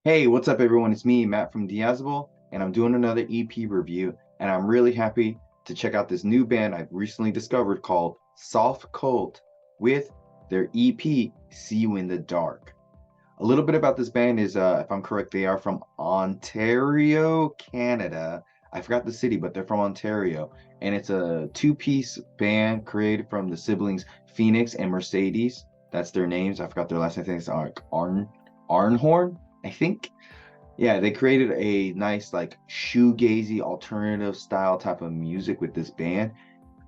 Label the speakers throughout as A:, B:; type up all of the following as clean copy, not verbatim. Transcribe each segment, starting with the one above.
A: Hey, what's up, everyone? It's me, Matt from Diazable, and I'm doing another EP review. And I'm really happy to check out this new band I've recently discovered called Softcult with their EP, See You in the Dark. A little bit about this band is, if I'm correct, they are from Ontario, Canada. I forgot the city, but they're from Ontario. And it's a two-piece band created from the siblings Phoenix and Mercedes. That's their names. I forgot their last name. I think it's Arn-Horn, I think. Yeah, they created a nice like shoegazy alternative style type of music with this band.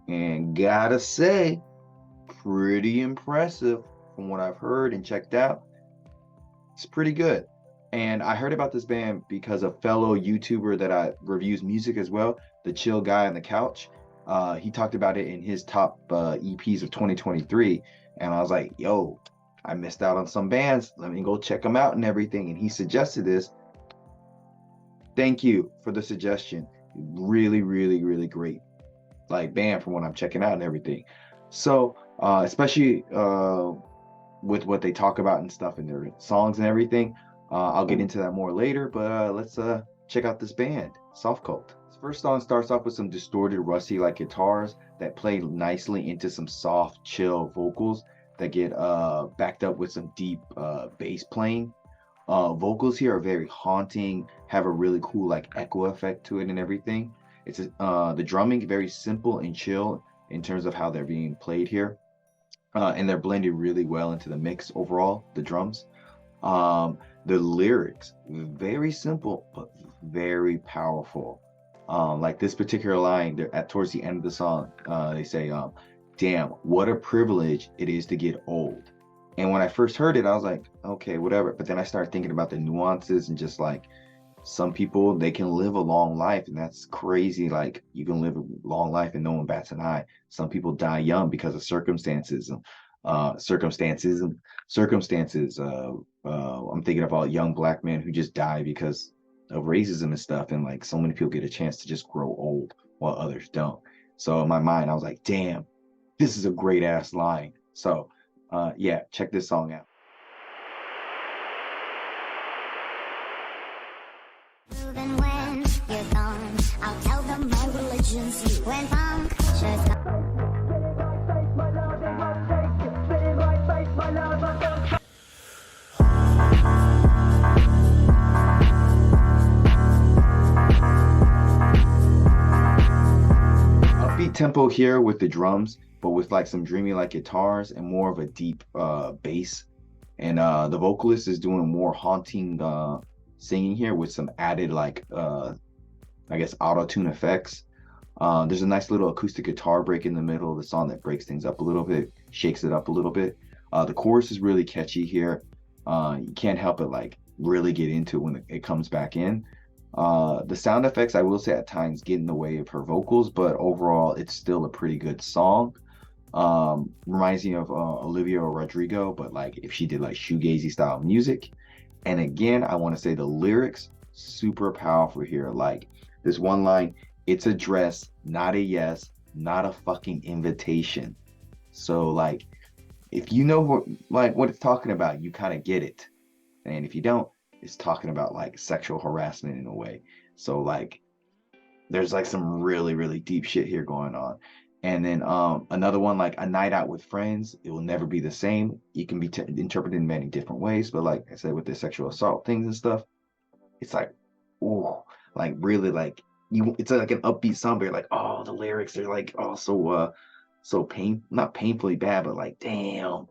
A: And gotta say, pretty impressive from what I've heard and checked out. It's pretty good. And I heard about this band because a fellow YouTuber that I reviews music as well, the chill guy on the couch, he talked about it in his top EPs of 2023. And I was like, yo, I missed out on some bands. Let me go check them out and everything. And he suggested this. Thank you for the suggestion. Really, really, really great like band from what I'm checking out and everything. So, especially with what they talk about and stuff in their songs and everything. I'll get into that more later, but let's check out this band, Softcult. This first song starts off with some distorted, rusty like guitars that play nicely into some soft, chill vocals that get backed up with some deep bass playing. Vocals here are very haunting, have a really cool like echo effect to it and everything. It's the drumming very simple and chill in terms of how they're being played here, and they're blended really well into the mix overall. The drums, the lyrics very simple but very powerful. Like this particular line, they're at towards the end of the song, they say, "Damn, what a privilege it is to get old." And when I first heard it, I was like, okay, whatever. But then I started thinking about the nuances and just like some people, they can live a long life, and that's crazy. Like you can live a long life and no one bats an eye. Some people die young because of circumstances, circumstances. I'm thinking about young black men who just die because of racism and stuff. And like so many people get a chance to just grow old while others don't. So in my mind, I was like, damn, this is a great ass line. So yeah, check this song out.
B: Even when you're gone, I'll tell them my religion's you. When punctures come.
A: Upbeat tempo here with the drums, but with like some dreamy like guitars and more of a deep bass. And the vocalist is doing more haunting singing here with some added like I guess auto tune effects. There's a nice little acoustic guitar break in the middle of the song that breaks things up a little bit, shakes it up a little bit. The chorus is really catchy here. You can't help but like really get into it when it comes back in. The sound effects, I will say, at times get in the way of her vocals, but overall, it's still a pretty good song. Reminds me of Olivia Rodrigo, but like if she did like shoegazy style music. And again, I want to say the lyrics super powerful here. Like this one line, "It's a dress, not a yes, not a fucking invitation." So like if you know what it's talking about, you kind of get it. And if you don't, it's talking about like sexual harassment in a way. So like there's like some really, really deep shit here going on. And then another one, like "A night out with friends, it will never be the same." It can be interpreted in many different ways, but like I said, with the sexual assault things and stuff, it's like, oh, like really like it's like an upbeat song, but you're like, oh, the lyrics are like, oh, so not painfully bad, but like, damn,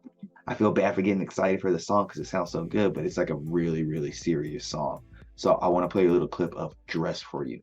A: I feel bad for getting excited for the song because it sounds so good, but it's like a really, really serious song. So I want to play a little clip of "Dress" for you.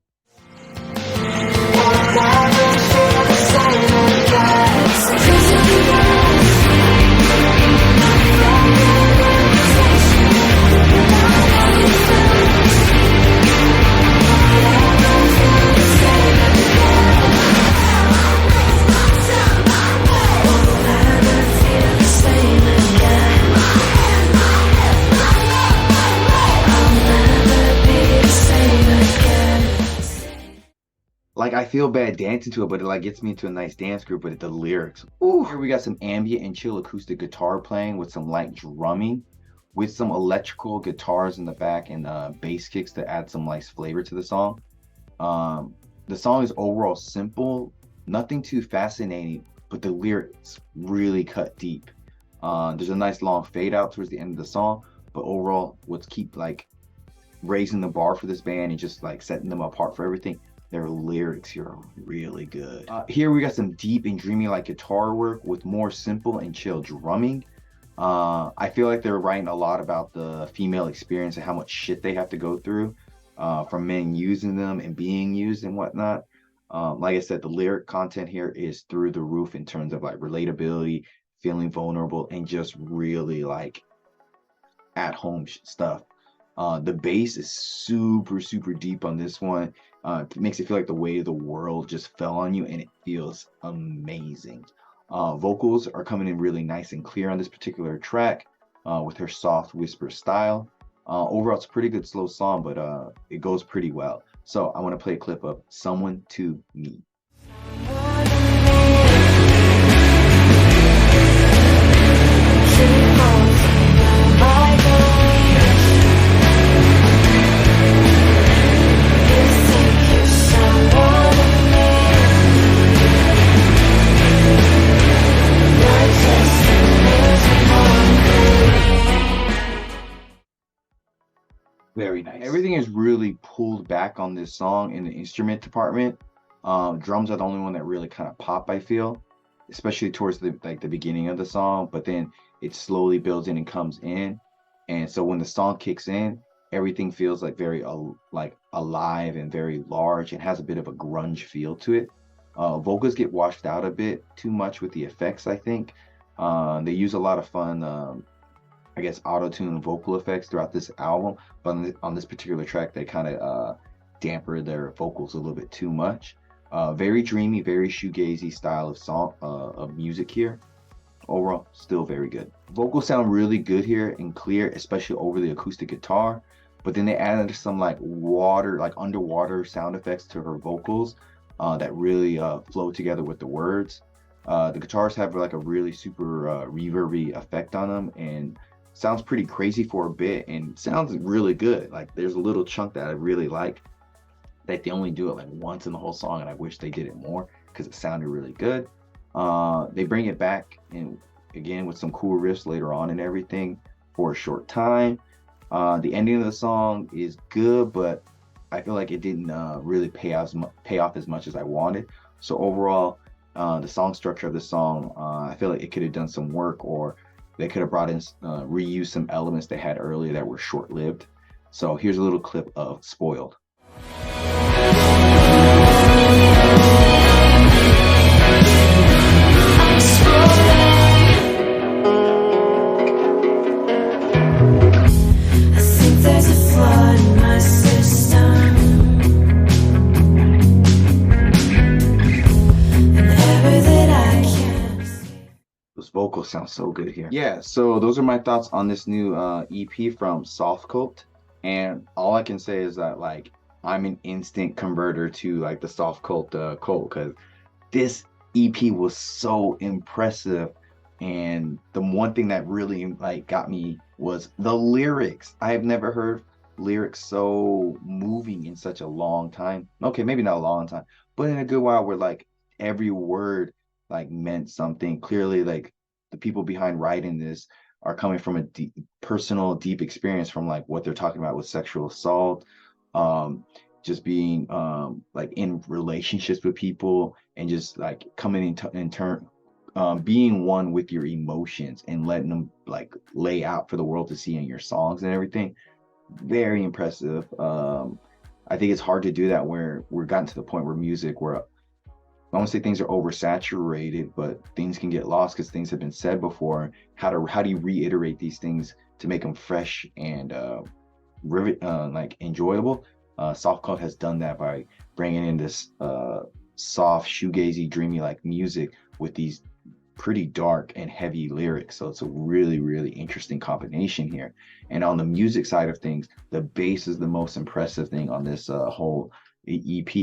A: Like I feel bad dancing to it, but it like gets me into a nice dance group. But the lyrics, ooh, here we got some ambient and chill acoustic guitar playing with some light drumming, with some electrical guitars in the back and bass kicks to add some nice flavor to the song. The song is overall simple, nothing too fascinating, but the lyrics really cut deep. There's a nice long fade out towards the end of the song, but overall, what's keep like raising the bar for this band and just like setting them apart for everything, their lyrics here are really good. Here we got some deep and dreamy like guitar work with more simple and chill drumming. I feel like they're writing a lot about the female experience and how much shit they have to go through from men using them and being used and whatnot. Like I said, the lyric content here is through the roof in terms of like relatability, feeling vulnerable, and just really like at home stuff. The bass is super deep on this one. It makes it feel like the weight of the world just fell on you, and it feels amazing. Vocals are coming in really nice and clear on this particular track with her soft whisper style. Overall, it's a pretty good slow song, but it goes pretty well. So I want to play a clip of Someone to Me. Very nice. Everything is really pulled back on this song in the instrument department. Drums are the only one that really kind of pop, I feel, especially towards the beginning of the song, but then it slowly builds in and comes in. And so when the song kicks in, everything feels like very like alive and very large and has a bit of a grunge feel to it. Vocals get washed out a bit too much with the effects, I think. They use a lot of fun I guess auto-tune vocal effects throughout this album, but on this particular track they kind of damper their vocals a little bit too much. Very dreamy, very shoegazy style of song of music here. Overall, still very good. Vocals sound really good here and clear, especially over the acoustic guitar, but then they added some like water, like underwater sound effects to her vocals that really flow together with the words. The guitars have like a really super reverby effect on them, and sounds pretty crazy for a bit and sounds really good. Like there's a little chunk that I really like that they only do it like once in the whole song, and I wish they did it more because it sounded really good. They bring it back and again with some cool riffs later on and everything for a short time. The ending of the song is good, but I feel like it didn't really pay off as much as I wanted. So overall, the song structure of the song, I feel like it could have done some work, or they could have brought in, reused some elements they had earlier that were short-lived. So here's a little clip of Spoiled.
C: I think there's a flaw in my system, an error that I can't see.
A: Those vocals sound so good here. Yeah, so those are my thoughts on this new EP from Softcult. And all I can say is that like I'm an instant converter to like the Softcult cult, because this EP was so impressive. And the one thing that really like got me was the lyrics. I have never heard lyrics so moving in such a long time. Okay, maybe not a long time, but in a good while, where like every word like meant something. Clearly, like the people behind writing this are coming from a personal, deep experience from like what they're talking about with sexual assault, just being like in relationships with people, and just like coming in turn, being one with your emotions and letting them like lay out for the world to see in your songs and everything. Very impressive. I think it's hard to do that where we're gotten to the point where music, where I don't say things are oversaturated, but things can get lost because things have been said before. How do you reiterate these things to make them fresh and like enjoyable? Softcult has done that by bringing in this soft, shoegazy, dreamy like music with these pretty dark and heavy lyrics. So it's a really interesting combination here. And on the music side of things, the bass is the most impressive thing on this whole EP.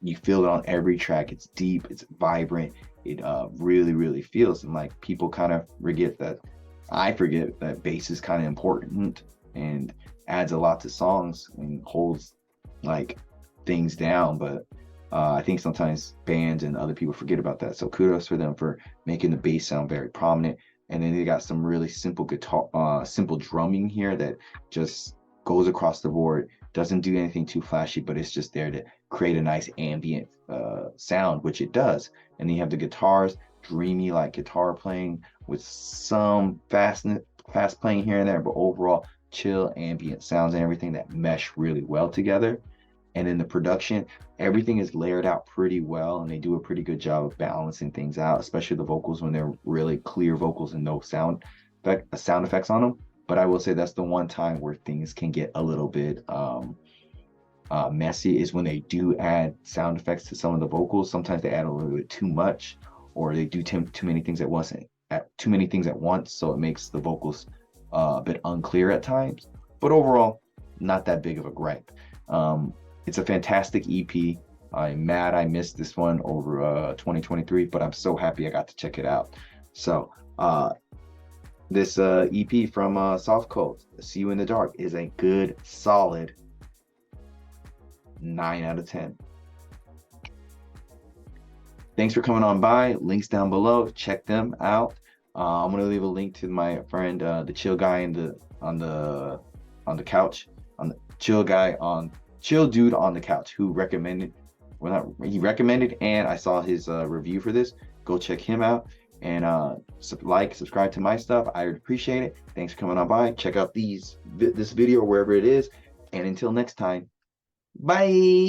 A: You feel it on every track. It's deep, it's vibrant, it really feels, and like people kind of forget that I forget that bass is kind of important and adds a lot to songs and holds like things down. But I think sometimes bands and other people forget about that. So kudos for them for making the bass sound very prominent. And then they got some really simple guitar, simple drumming here that just goes across the board. Doesn't do anything too flashy, but it's just there to create a nice ambient sound, which it does. And then you have the guitars, dreamy like guitar playing with some fast playing here and there, but overall chill ambient sounds and everything that mesh really well together. And in the production, everything is layered out pretty well, and they do a pretty good job of balancing things out, especially the vocals when they're really clear vocals and no sound effects on them. But I will say that's the one time where things can get a little bit messy, is when they do add sound effects to some of the vocals. Sometimes they add a little bit too much, or they do too many things at once, so it makes the vocals a bit unclear at times. But overall, not that big of a gripe. It's a fantastic EP. I'm mad I missed this one over 2023, but I'm so happy I got to check it out. So this EP from Softcult, See You in the Dark, is a good, solid 9 out of 10. Thanks for coming on by. Links down below. Check them out. I'm gonna leave a link to my friend, the chill guy on the couch, on the chill dude on the couch, who recommended, and I saw his review for this. Go check him out and subscribe to my stuff. I would appreciate it. Thanks for coming on by. Check out this video wherever it is, and until next time, bye.